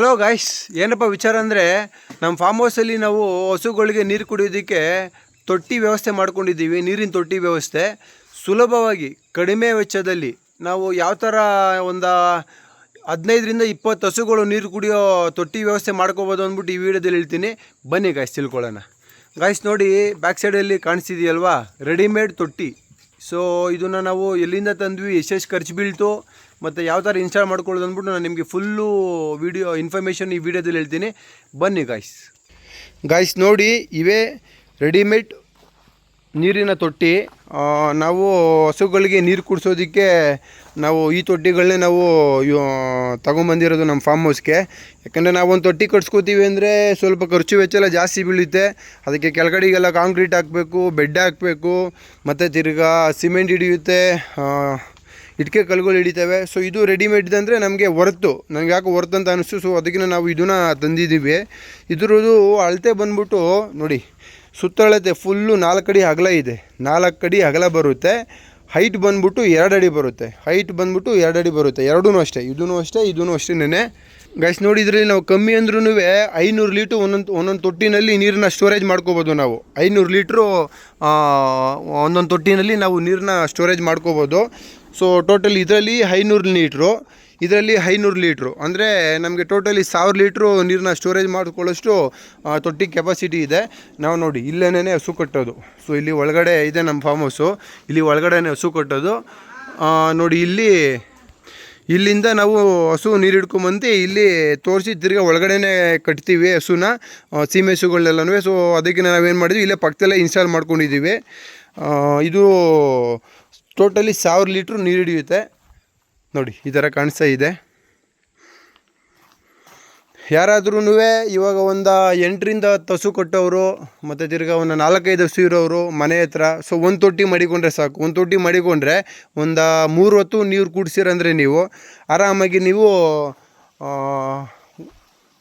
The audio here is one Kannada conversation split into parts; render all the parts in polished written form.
ಹಲೋ ಗಾಯ್ಸ್, ಏನಪ್ಪ ವಿಚಾರ ಅಂದರೆ ನಮ್ಮ ಫಾರ್ಮ್ ಹೌಸಲ್ಲಿ ನಾವು ಹಸುಗಳಿಗೆ ನೀರು ಕುಡಿಯೋದಕ್ಕೆ ತೊಟ್ಟಿ ವ್ಯವಸ್ಥೆ ಮಾಡ್ಕೊಂಡಿದ್ದೀವಿ. ನೀರಿನ ತೊಟ್ಟಿ ವ್ಯವಸ್ಥೆ ಸುಲಭವಾಗಿ ಕಡಿಮೆ ವೆಚ್ಚದಲ್ಲಿ ನಾವು ಯಾವ ಥರ ಒಂದು 15ರಿಂದ 20 ಹಸುಗಳು ನೀರು ಕುಡಿಯೋ ತೊಟ್ಟಿ ವ್ಯವಸ್ಥೆ ಮಾಡ್ಕೋಬೋದು ಅಂದ್ಬಿಟ್ಟು ಈ ವಿಡಿಯೋದಲ್ಲಿ ಹೇಳ್ತೀನಿ. ಬನ್ನಿ ಗಾಯ್ಸ್ ತಿಳ್ಕೊಳ್ಳೋಣ. ಗಾಯ್ಸ್ ನೋಡಿ, ಬ್ಯಾಕ್ ಸೈಡಲ್ಲಿ ಕಾಣಿಸ್ತಿದೆಯಲ್ವಾ ರೆಡಿಮೇಡ್ ತೊಟ್ಟಿ. ಸೊ ಇದನ್ನು ನಾವು ಎಲ್ಲಿಂದ ತಂದ್ವಿ, ಎಷ್ಟೆಷ್ಟು ಖರ್ಚು ಬೀಳ್ತು ಮತ್ತು ಯಾವ ಥರ ಇನ್ಸ್ಟಾಲ್ ಮಾಡ್ಕೊಳ್ಳೋದು ಅಂದ್ಬಿಟ್ಟು ನಾನು ನಿಮಗೆ ಫುಲ್ಲು ವಿಡಿಯೋ ಇನ್ಫಾರ್ಮೇಷನ್ ಈ ವಿಡಿಯೋದಲ್ಲಿ ಹೇಳ್ತೀನಿ. ಬನ್ನಿ ಗಾಯ್ಸ್ ನೋಡಿ, ಇವೇ ರೆಡಿಮೇಡ್ ನೀರಿನ ತೊಟ್ಟಿ. ನಾವು ಹಸುಗಳಿಗೆ ನೀರು ಕುಡಿಸೋದಕ್ಕೆ ನಾವು ಈ ತೊಟ್ಟಿಗಳನ್ನೇ ನಾವು ತಗೊಂಬಂದಿರೋದು ನಮ್ಮ ಫಾರ್ಮ್ ಹೌಸ್ಗೆ. ಯಾಕಂದರೆ ನಾವು ಒಂದು ತೊಟ್ಟಿ ಕಟ್ಸ್ಕೊತೀವಿ ಅಂದರೆ ಸ್ವಲ್ಪ ಖರ್ಚು ವೆಚ್ಚ ಎಲ್ಲ ಜಾಸ್ತಿ ಬೀಳುತ್ತೆ. ಅದಕ್ಕೆ ಕೆಳಗಡೆಗೆಲ್ಲ ಕಾಂಕ್ರೀಟ್ ಹಾಕಬೇಕು, ಬೆಡ್ ಹಾಕಬೇಕು, ಮತ್ತು ತಿರ್ಗಾ ಸಿಮೆಂಟ್ ಹಿಡಿಯುತ್ತೆ, ಇಟ್ಟಿಗೆ ಕಲ್ಲುಗಳು ಹಿಡಿತವೆ. ಸೊ ಇದು ರೆಡಿಮೇಡ್ ಅಂದರೆ ನಮಗೆ ನನಗೆ ಯಾಕೆ ವರ್ತ್ ಅಂತ ಅನಿಸ್ತು. ಸೊ ಅದಕ್ಕೆ ನಾವು ಇದನ್ನು ತಂದಿದ್ದೀವಿ. ಇದ್ರದ್ದು ಅಳತೆ ಬಂದ್ಬಿಟ್ಟು ನೋಡಿ, ಸುತ್ತಳತೆ ಫುಲ್ಲು 4 ಅಡಿ ಅಗಲ ಇದೆ. 4 ಅಡಿ ಅಗಲ ಬರುತ್ತೆ. ಹೈಟ್ ಬಂದ್ಬಿಟ್ಟು 2 ಅಡಿ ಬರುತ್ತೆ. ಎರಡೂ ಅಷ್ಟೇ, ಇದೂ ಅಷ್ಟೇನೆ ಗೈಸ್. ನೋಡಿ, ಇದರಲ್ಲಿ ನಾವು ಕಮ್ಮಿ ಅಂದ್ರೂ 500 ಲೀಟ್ರ್ ಒಂದೊಂದು ತೊಟ್ಟಿನಲ್ಲಿ ನೀರನ್ನ ಸ್ಟೋರೇಜ್ ಮಾಡ್ಕೋಬೋದು. ನಾವು 500 ಲೀಟ್ರು ಒಂದೊಂದು ತೊಟ್ಟಿನಲ್ಲಿ ನಾವು ನೀರನ್ನ ಸ್ಟೋರೇಜ್ ಮಾಡ್ಕೋಬೋದು. ಸೊ ಟೋಟಲ್ ಇದರಲ್ಲಿ 500 ಲೀಟ್ರು ಅಂದರೆ ನಮಗೆ ಟೋಟಲಿ 1000 ಲೀಟ್ರು ನೀರನ್ನ ಸ್ಟೋರೇಜ್ ಮಾಡ್ಕೊಳ್ಳೋಷ್ಟು ತೊಟ್ಟಿ ಕೆಪಾಸಿಟಿ ಇದೆ. ನಾವು ನೋಡಿ ಇಲ್ಲೇನೇ ಹಸು ಕಟ್ಟೋದು. ಸೊ ಇಲ್ಲಿ ಒಳಗಡೆ ಇದೆ ನಮ್ಮ ಫಾರ್ಮ್ ಹೌಸು. ಇಲ್ಲಿ ಒಳಗಡೆನೇ ಹಸು ಕಟ್ಟೋದು. ನೋಡಿ, ಇಲ್ಲಿಂದ ನಾವು ಹಸು ನೀರು ಹಿಡ್ಕೊಂಬಂದು ಇಲ್ಲಿ ತೋರಿಸಿ ತಿರ್ಗಿ ಒಳಗಡೆನೇ ಕಟ್ತೀವಿ ಹಸುನ, ಸೀಮೆ ಹಸುಗಳನ್ನೆಲ್ಲನೂ. ಸೊ ಅದಕ್ಕೆ ನಾವೇನು ಮಾಡಿದ್ವಿ, ಇಲ್ಲೇ ಪಕ್ಕದಲ್ಲೇ ಇನ್ಸ್ಟಾಲ್ ಮಾಡ್ಕೊಂಡಿದ್ದೀವಿ. ಇದು ಟೋಟಲಿ 1000 ಲೀಟ್ರ್ ನೀರು ಹಿಡಿಯುತ್ತೆ. ನೋಡಿ ಈ ಥರ ಕಾಣಿಸ್ತಾ ಇದೆ. ಯಾರಾದ್ರೂ ಇವಾಗ ಒಂದು 8ರಿಂದ 10 ಹಸು ಕಟ್ಟೋರು ಮತ್ತು ತಿರ್ಗಾ ಒಂದು 4-5 ಹಸು ಇರೋರು ಮನೆ ಹತ್ರ, ಸೊ ಒಂದು ತೊಟ್ಟಿ ಮಡಿಕೊಂಡ್ರೆ ಸಾಕು. ಒಂದು ತೊಟ್ಟಿ ಮಡಿಕೊಂಡ್ರೆ ಒಂದು 3 ಹೊತ್ತು ನೀರು ಕುಡಿಸಿರಂದರೆ ನೀವು ಆರಾಮಾಗಿ ನೀವು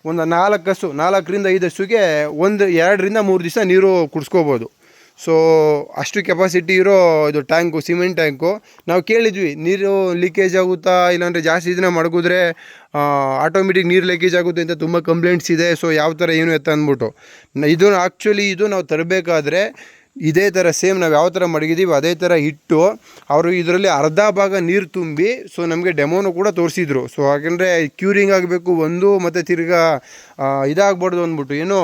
ಒಂದು 4ರಿಂದ 5 ಹಸುಗೆ 2ರಿಂದ 3 ದಿವಸ ನೀರು ಕುಡಿಸ್ಕೋಬೋದು. ಸೊ ಅಷ್ಟು ಕೆಪಾಸಿಟಿ ಇರೋ ಇದು ಟ್ಯಾಂಕು, ಸಿಮೆಂಟ್ ಟ್ಯಾಂಕು. ನಾವು ಕೇಳಿದ್ವಿ, ನೀರು ಲೀಕೇಜ್ ಆಗುತ್ತಾ, ಇಲ್ಲಾಂದರೆ ಜಾಸ್ತಿ ಇದನ್ನ ಮಡಗಿದ್ರೆ ಆಟೋಮೆಟಿಕ್ ನೀರು ಲೀಕೇಜ್ ಆಗುತ್ತೆ ಅಂತ ತುಂಬ ಕಂಪ್ಲೇಂಟ್ಸ್ ಇದೆ. ಸೊ ಯಾವ ಥರ ಏನು ಎತ್ತ ಅಂದ್ಬಿಟ್ಟು ಇದು ನಾವು ತರಬೇಕಾದ್ರೆ ಇದೇ ಥರ ಸೇಮ್ ನಾವು ಯಾವ ಥರ ಮಡಗಿದ್ದೀವಿ ಅದೇ ಥರ ಇಟ್ಟು ಅವರು ಇದರಲ್ಲಿ ಅರ್ಧ ಭಾಗ ನೀರು ತುಂಬಿ, ಸೊ ನಮಗೆ ಡೆಮೋನು ಕೂಡ ತೋರಿಸಿದ್ರು. ಸೊ ಯಾಕೆಂದರೆ ಕ್ಯೂರಿಂಗ್ ಆಗಬೇಕು ಒಂದು, ಮತ್ತು ತಿರ್ಗಾ ಇದಾಗ್ಬಾರ್ದು ಅಂದ್ಬಿಟ್ಟು, ಏನೋ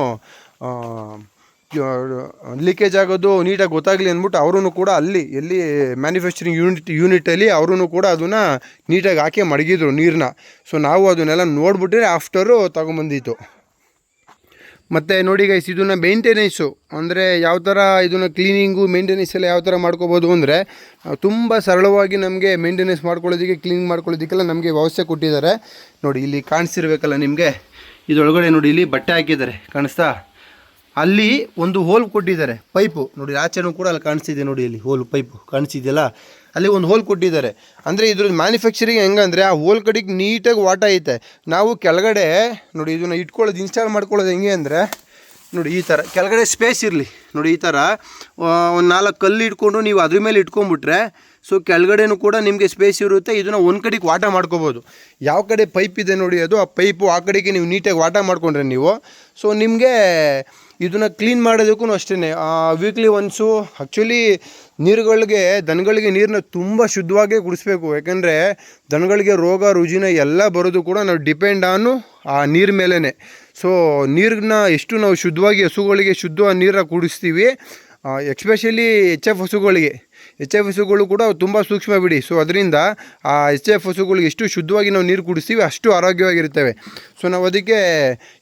ಲೀಕೇಜ್ ಆಗೋದು ನೀಟಾಗಿ ಗೊತ್ತಾಗಲಿ ಅಂದ್ಬಿಟ್ಟು ಅವರೂ ಕೂಡ ಎಲ್ಲಿ ಮ್ಯಾನುಫ್ಯಾಕ್ಚರಿಂಗ್ ಯೂನಿಟಲ್ಲಿ ಅವರೂ ಕೂಡ ಅದನ್ನು ನೀಟಾಗಿ ಹಾಕಿ ಮಡಗಿದ್ರು ನೀರನ್ನ. ಸೊ ನಾವು ಅದನ್ನೆಲ್ಲ ನೋಡಿಬಿಟ್ರೆ ಆಫ್ಟರು ತೊಗೊಂಬಂದಿತ್ತು. ಮತ್ತು ನೋಡಿ ಗೈಸ್, ಇದನ್ನು ಮೇಂಟೆನೆನ್ಸು ಅಂದರೆ ಯಾವ ಥರ ಇದನ್ನು ಕ್ಲೀನಿಂಗು ಮೇಂಟೆನೆನ್ಸ್ ಎಲ್ಲ ಯಾವ ಥರ ಮಾಡ್ಕೋಬೋದು ಅಂದರೆ ತುಂಬ ಸರಳವಾಗಿ ನಮಗೆ ಮೇಂಟೆನೆನ್ಸ್ ಮಾಡ್ಕೊಳ್ಳೋದಕ್ಕೆ, ಕ್ಲೀನಿಂಗ್ ಮಾಡ್ಕೊಳ್ಳೋದಕ್ಕೆಲ್ಲ ನಮಗೆ ವ್ಯವಸ್ಥೆ ಕೊಟ್ಟಿದ್ದಾರೆ. ನೋಡಿ ಇಲ್ಲಿ ಕಾಣಿಸ್ತಿರ್ಬೇಕಲ್ಲ ನಿಮಗೆ, ಇದರೊಳಗಡೆ ನೋಡಿ ಇಲ್ಲಿ ಬಟ್ಟೆ ಹಾಕಿದ್ದಾರೆ, ಕಾಣಿಸ್ತಾ? ಅಲ್ಲಿ ಒಂದು ಹೋಲ್ ಕೊಟ್ಟಿದ್ದಾರೆ, ಪೈಪು ನೋಡಿ, ಆಚೆನೂ ಕೂಡ ಅಲ್ಲಿ ಕಾಣಿಸ್ತಿದೆ ನೋಡಿ, ಇಲ್ಲಿ ಪೈಪು ಕಾಣಿಸ್ತಿದೆಯಲ್ಲ, ಅಲ್ಲಿ ಒಂದು ಹೋಲ್ ಕೊಟ್ಟಿದ್ದಾರೆ. ಅಂದರೆ ಇದ್ರದ್ದು ಮ್ಯಾನುಫ್ಯಾಕ್ಚರಿಂಗ್ ಹೆಂಗಂದರೆ ಆ ಹೋಲ್ ಕಡೆಗೆ ನೀಟಾಗಿ ವಾಟ ಐತೆ. ನಾವು ಕೆಳಗಡೆ ನೋಡಿ ಇದನ್ನು ಇನ್ಸ್ಟಾಲ್ ಮಾಡ್ಕೊಳ್ಳೋದು ಹೆಂಗೆ ಅಂದರೆ ನೋಡಿ, ಈ ಥರ ಕೆಳಗಡೆ ಸ್ಪೇಸ್ ಇರಲಿ ನೋಡಿ, ಈ ಥರ ಒಂದು 4 ಕಲ್ಲು ಇಟ್ಕೊಂಡು ನೀವು ಅದ್ರ ಮೇಲೆ ಇಟ್ಕೊಂಡ್ಬಿಟ್ರೆ, ಸೊ ಕೆಳಗಡೆನೂ ಕೂಡ ನಿಮಗೆ ಸ್ಪೇಸ್ ಇರುತ್ತೆ. ಇದನ್ನು ಒಂದು ಕಡೆಗೆ ವಾಟ ಮಾಡ್ಕೋಬೋದು. ಯಾವ ಕಡೆ ಪೈಪ್ ಇದೆ ನೋಡಿ, ಅದು ಆ ಪೈಪು ಆ ಕಡೆಗೆ ನೀವು ನೀಟಾಗಿ ವಾಟ ಮಾಡಿಕೊಂಡ್ರೆ ನೀವು, ಸೊ ನಿಮಗೆ ಇದನ್ನು ಕ್ಲೀನ್ ಮಾಡೋದಕ್ಕೂ ಅಷ್ಟೇ. ವೀಕ್ಲಿ ಒನ್ಸು ಆ್ಯಕ್ಚುಲಿ ದನಗಳಿಗೆ ನೀರನ್ನ ತುಂಬ ಶುದ್ಧವಾಗೇ ಕುಡಿಸ್ಬೇಕು. ಯಾಕೆಂದರೆ ದನಗಳಿಗೆ ರೋಗ ರುಜಿನ ಎಲ್ಲ ಬರೋದು ಕೂಡ ನಾವು ಡಿಪೆಂಡ್ ಆನು ಆ ನೀರು ಮೇಲೇ. ಸೊ ನೀರನ್ನ ಎಷ್ಟು ನಾವು ಶುದ್ಧವಾಗಿ ಹಸುಗಳಿಗೆ ಶುದ್ಧವಾದ ನೀರನ್ನ ಕುಡಿಸ್ತೀವಿ, ಎಕ್ಸ್ಪೆಷಲಿ ಎಚ್ ಎಫ್ ಹಸುಗಳು ಕೂಡ ತುಂಬ ಸೂಕ್ಷ್ಮ ಬಿಡಿ. ಸೊ ಅದರಿಂದ ಆ ಎಚ್.ಎಫ್ ಹಸುಗಳಿಗೆ ಎಷ್ಟು ಶುದ್ಧವಾಗಿ ನಾವು ನೀರು ಕುಡಿಸ್ತೀವಿ ಅಷ್ಟು ಆರೋಗ್ಯವಾಗಿರ್ತವೆ. ಸೊ ನಾವು ಅದಕ್ಕೆ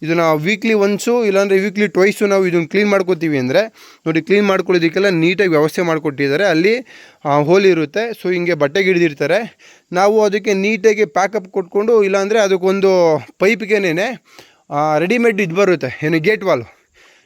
ಇದನ್ನು ವೀಕ್ಲಿ ಒನ್ಸು ಇಲ್ಲಾಂದರೆ ವೀಕ್ಲಿ ಟ್ವೈಸು ನಾವು ಇದನ್ನು ಕ್ಲೀನ್ ಮಾಡ್ಕೋತೀವಿ ಅಂದರೆ ನೋಡಿ, ಕ್ಲೀನ್ ಮಾಡ್ಕೊಳ್ಳೋದಕ್ಕೆಲ್ಲ ನೀಟಾಗಿ ವ್ಯವಸ್ಥೆ ಮಾಡಿಕೊಟ್ಟಿದ್ದಾರೆ. ಅಲ್ಲಿ ಹೋಲ್ ಇರುತ್ತೆ. ಸೊ ಹಿಂಗೆ ಬಟ್ಟೆಗೆ ಹಿಡಿದಿರ್ತಾರೆ. ನಾವು ಅದಕ್ಕೆ ನೀಟಾಗಿ ಪ್ಯಾಕಪ್ ಕೊಟ್ಕೊಂಡು, ಇಲ್ಲಾಂದರೆ ಅದಕ್ಕೊಂದು ಪೈಪ್ಗೇನೆ ರೆಡಿಮೇಡ್ ಇದು ಬರುತ್ತೆ, ಏನು ಗೇಟ್ ವಾಲ್.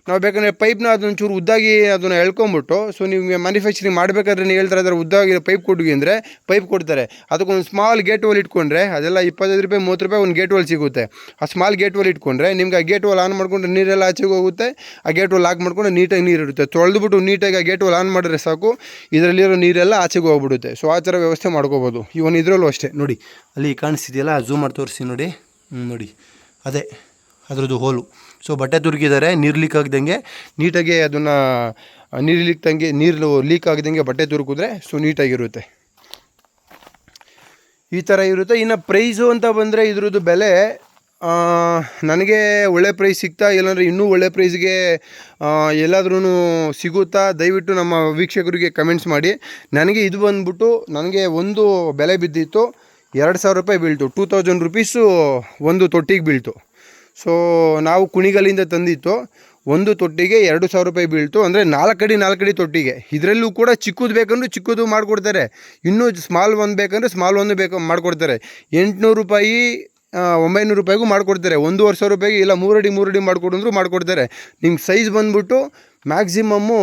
ನಾವು ಬೇಕಂದರೆ ಪೈಪ್ನ ಅದೊಂದು ಚೂರು ಉದ್ದಾಗಿ ಅದನ್ನು ಎಳ್ಕೊಂಬಿಟ್ಟು, ಸೊ ನಿಮಗೆ ಮ್ಯಾನುಫ್ಯಾಕ್ಚರಿಂಗ್ ಮಾಡಬೇಕಾದ್ರೆ ನೀವು ಹೇಳ್ತಾರೆ ಅದರ ಉದ್ದಾಗಿ ಪೈಪ್ ಕೊಟ್ವಿ ಅಂದರೆ ಪೈಪ್ ಕೊಡ್ತಾರೆ. ಅದಕ್ಕೊಂದು ಸ್ಮಾಲ್ ಗೇಟ್ ವಾಲ್ ಇಟ್ಕೊಂಡ್ರೆ ಅದೆಲ್ಲ 25 ರೂಪಾಯಿ 30 ರೂಪಾಯಿ ಒಂದು ಗೇಟ್ ವಾಲ್ ಸಿಗುತ್ತೆ. ಆ ಸ್ಮಾಲ್ ಗೇಟ್ ವಾಲ್ ಇಟ್ಕೊಂಡ್ರೆ ನಿಮ್ಗೆ ಆ ಗೇಟ್ ವಾಲ್ ಆನ್ ಮಾಡಿಕೊಂಡ್ರೆ ನೀರೆಲ್ಲ ಆಚೆಗೆ ಹೋಗುತ್ತೆ. ಆ ಗೇಟ್ ವಾಲ್ ಲಾಕ್ ಮಾಡ್ಕೊಂಡು ನೀಟಾಗಿ ನೀರು ಇರುತ್ತೆ. ತೊಳೆದ್ಬಿಟ್ಟು ನೀಟಾಗಿ ಆ ಗೇಟ್ ವಾಲ್ ಆನ್ ಮಾಡಿದ್ರೆ ಸಾಕು, ಇದರಲ್ಲಿರೋ ನೀರೆಲ್ಲ ಆಚೆಗೆ ಹೋಗ್ಬಿಡುತ್ತೆ. ಸೊ ಆ ಥರ ವ್ಯವಸ್ಥೆ ಮಾಡ್ಕೋಬೋದು. ಇವನ್ ಇದರಲ್ಲೂ ಅಷ್ಟೇ ನೋಡಿ, ಅಲ್ಲಿ ಕಾಣಿಸ್ತಿದೆಯಲ್ಲ, ಝೂಮ್ ಮಾಡಿ ತೋರಿಸಿ ನೋಡಿ. ನೋಡಿ ಅದೇ ಅದರದ್ದು ಹೋಲು. ಸೊ ಬಟ್ಟೆ ತುರುಕಿದ್ದಾರೆ ನೀರು ಲೀಕ್ ಆಗ್ದಂಗೆ, ನೀಟಾಗಿ ಅದನ್ನು ನೀರು ಲೀಕ್ ಆಗ್ದಂಗೆ ಬಟ್ಟೆ ತುರುಕಿದ್ರೆ ಸೊ ನೀಟಾಗಿರುತ್ತೆ. ಈ ಥರ ಇರುತ್ತೆ. ಇನ್ನು ಪ್ರೈಸು ಅಂತ ಬಂದರೆ ಇದ್ರದ್ದು ಬೆಲೆ ನನಗೆ ಒಳ್ಳೆ ಪ್ರೈಸ್ ಸಿಗ್ತಾ, ಇಲ್ಲಾಂದರೆ ಇನ್ನೂ ಒಳ್ಳೆ ಪ್ರೈಸ್ಗೆ ಎಲ್ಲಾದ್ರೂ ಸಿಗುತ್ತಾ, ದಯವಿಟ್ಟು ನಮ್ಮ ವೀಕ್ಷಕರಿಗೆ ಕಮೆಂಟ್ಸ್ ಮಾಡಿ. ನನಗೆ ಇದು ಬಂದ್ಬಿಟ್ಟು ನನಗೆ ಒಂದು ಬೆಲೆ ಬಿದ್ದಿತ್ತು, 2,000 ರೂಪಾಯಿ ಬೀಳ್ತು. 2,000 ರುಪೀಸು ಒಂದು ತೊಟ್ಟಿಗೆ ಬೀಳ್ತು. ಸೊ ನಾವು ಕುಣಿಗಲ್ಲಿಂದ ತಂದಿತ್ತು, ಒಂದು ತೊಟ್ಟಿಗೆ 2,000 ರೂಪಾಯಿ ಬೀಳ್ತು. ಅಂದರೆ 4 ಅಡಿ ತೊಟ್ಟಿಗೆ. ಇದರಲ್ಲೂ ಕೂಡ ಚಿಕ್ಕದು ಬೇಕಂದ್ರೆ ಚಿಕ್ಕದು ಮಾಡಿಕೊಡ್ತಾರೆ, ಇನ್ನೂ ಸ್ಮಾಲ್ ಒಂದು ಬೇಕಂದರೆ ಸ್ಮಾಲ್ ಒಂದು ಮಾಡಿಕೊಡ್ತಾರೆ. 800 ರೂಪಾಯಿ 900 ರೂಪಾಯಿಗೂ ಮಾಡಿಕೊಡ್ತಾರೆ. 1,500 ರೂಪಾಯಿಗೆ ಇಲ್ಲ 3 ಅಡಿ ಮಾಡಿಕೊಡಿದ್ರು ಮಾಡಿಕೊಡ್ತಾರೆ. ನಿಮ್ಗೆ ಸೈಜ್ ಬಂದ್ಬಿಟ್ಟು ಮ್ಯಾಕ್ಸಿಮಮ್ಮು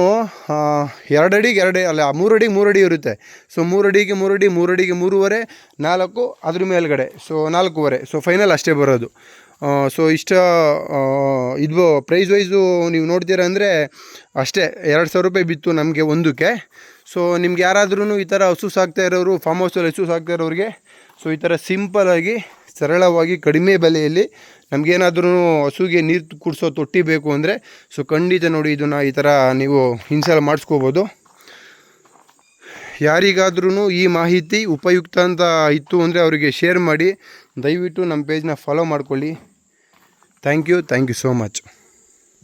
2 ಅಡಿಗೆ 2 ಅಲ್ಲ 3 ಅಡಿ ಇರುತ್ತೆ. ಸೊ 3 ಅಡಿಗೆ 3 ಅಡಿ, 3 ಅಡಿಗೆ 3.5, 4 ಅದ್ರ ಮೇಲ್ಗಡೆ, ಸೊ 4.5. ಸೊ ಫೈನಲ್ ಅಷ್ಟೇ ಬರೋದು. ಸೊ ಇಷ್ಟ ಇದು ಪ್ರೈಸ್ ವೈಸು ನೀವು ನೋಡ್ತೀರಾ ಅಂದರೆ ಅಷ್ಟೇ 2,000 ರೂಪಾಯಿ ಬಿತ್ತು ನಮಗೆ ಒಂದಕ್ಕೆ. ಸೊ ನಿಮ್ಗೆ ಯಾರಾದ್ರೂ ಈ ಥರ ಹಸು ಸಾಕ್ತಾ ಇರೋರು, ಫಾರ್ಮ್ ಹೌಸಲ್ಲಿ ಹಸು ಸಾಕ್ತಾ ಇರೋರಿಗೆ ಸೊ ಈ ಥರ ಸಿಂಪಲಾಗಿ ಸರಳವಾಗಿ ಕಡಿಮೆ ಬೆಲೆಯಲ್ಲಿ ನಮಗೇನಾದ್ರೂ ಹಸುಗೆ ನೀರು ಕುಡಿಸೋ ತೊಟ್ಟಿ ಬೇಕು ಅಂದರೆ ಸೊ ಖಂಡಿತ ನೋಡಿ ಇದನ್ನು ಈ ಥರ ನೀವು ಇನ್ಸ್ಟಾಲ್ ಮಾಡಿಸ್ಕೋಬೋದು. ಯಾರಿಗಾದ್ರೂ ಈ ಮಾಹಿತಿ ಉಪಯುಕ್ತ ಅಂತ ಇತ್ತು ಅಂದರೆ ಅವರಿಗೆ ಶೇರ್ ಮಾಡಿ. ದಯವಿಟ್ಟು ನಮ್ಮ ಪೇಜ್ನ ಫಾಲೋ ಮಾಡ್ಕೊಳ್ಳಿ. Thank you so much.